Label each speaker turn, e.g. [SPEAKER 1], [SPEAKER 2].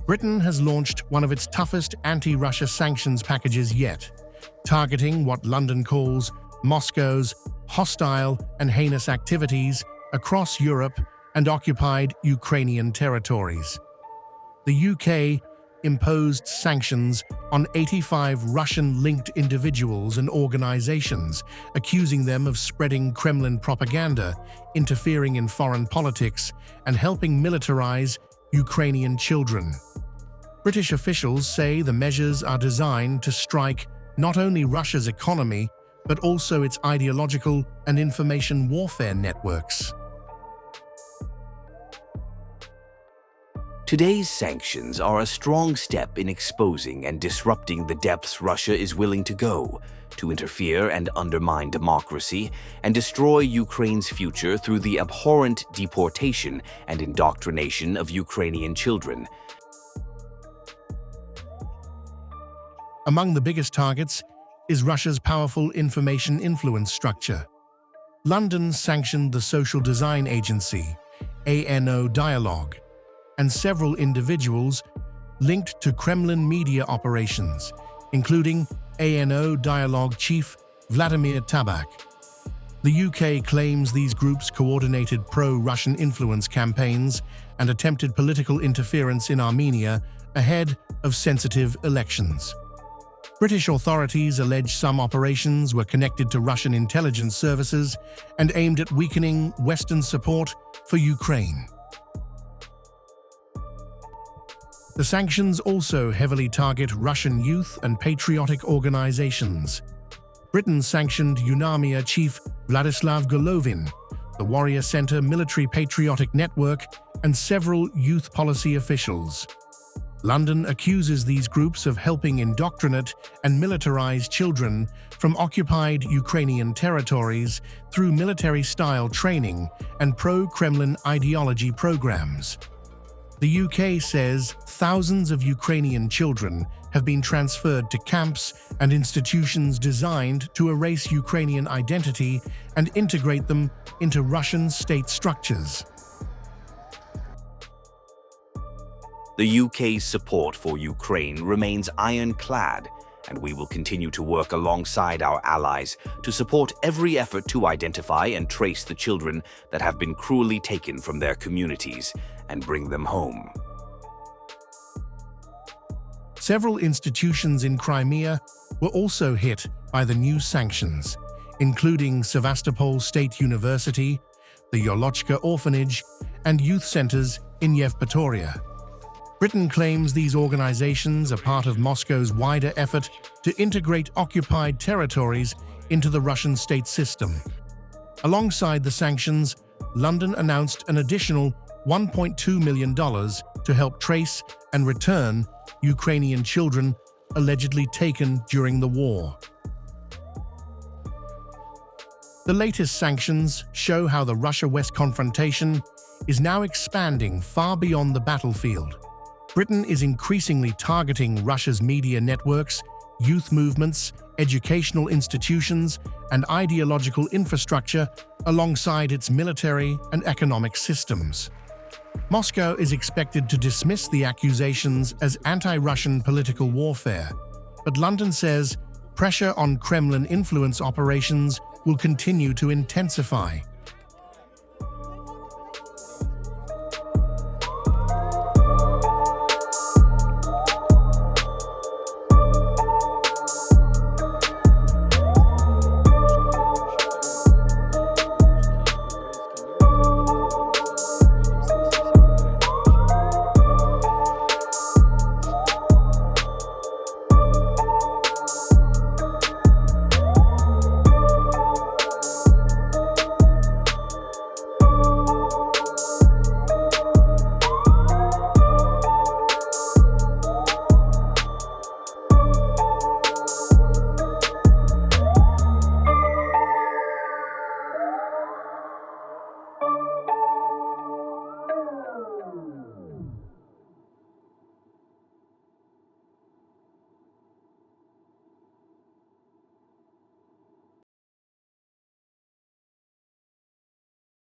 [SPEAKER 1] Britain has launched one of its toughest anti-Russia sanctions packages yet, targeting what London calls Moscow's hostile and heinous activities across Europe and occupied Ukrainian territories. The UK imposed sanctions on 85 Russian-linked individuals and organizations, accusing them of spreading Kremlin propaganda, interfering in foreign politics, and helping militarize Ukrainian children. British officials say the measures are designed to strike not only Russia's economy, but also its ideological and information warfare networks.
[SPEAKER 2] Today's sanctions are a strong step in exposing and disrupting the depths Russia is willing to go to interfere and undermine democracy and destroy Ukraine's future through the abhorrent deportation and indoctrination of Ukrainian children.
[SPEAKER 1] Among the biggest targets is Russia's powerful information influence structure. London sanctioned the social design agency, Dialog, and several individuals linked to Kremlin media operations, including Dialog chief Vladimir Tabak. The UK claims these groups coordinated pro-Russian influence campaigns and attempted political interference in Armenia ahead of sensitive elections. British authorities allege some operations were connected to Russian intelligence services and aimed at weakening Western support for Ukraine. The sanctions also heavily target Russian youth and patriotic organizations. Britain sanctioned Yunarmiya chief Vladislav Golovin, the Warrior Center Military Patriotic Network, and several youth policy officials. London accuses these groups of helping indoctrinate and militarize children from occupied Ukrainian territories through military-style training and pro-Kremlin ideology programs. The UK says thousands of Ukrainian children have been transferred to camps and institutions designed to erase Ukrainian identity and integrate them into Russian state structures.
[SPEAKER 2] The UK's support for Ukraine remains ironclad, and we will continue to work alongside our allies to support every effort to identify and trace the children that have been cruelly taken from their communities and bring them home.
[SPEAKER 1] Several institutions in Crimea were also hit by the new sanctions, including Sevastopol State University, the Yolochka Orphanage, and youth centers in Yevpatoria. Britain claims these organizations are part of Moscow's wider effort to integrate occupied territories into the Russian state system. Alongside the sanctions, London announced an additional $1.2 million to help trace and return Ukrainian children allegedly taken during the war. The latest sanctions show how the Russia-West confrontation is now expanding far beyond the battlefield. Britain is increasingly targeting Russia's media networks, youth movements, educational institutions, and ideological infrastructure alongside its military and economic systems. Moscow is expected to dismiss the accusations as anti-Russian political warfare, but London says pressure on Kremlin influence operations will continue to intensify.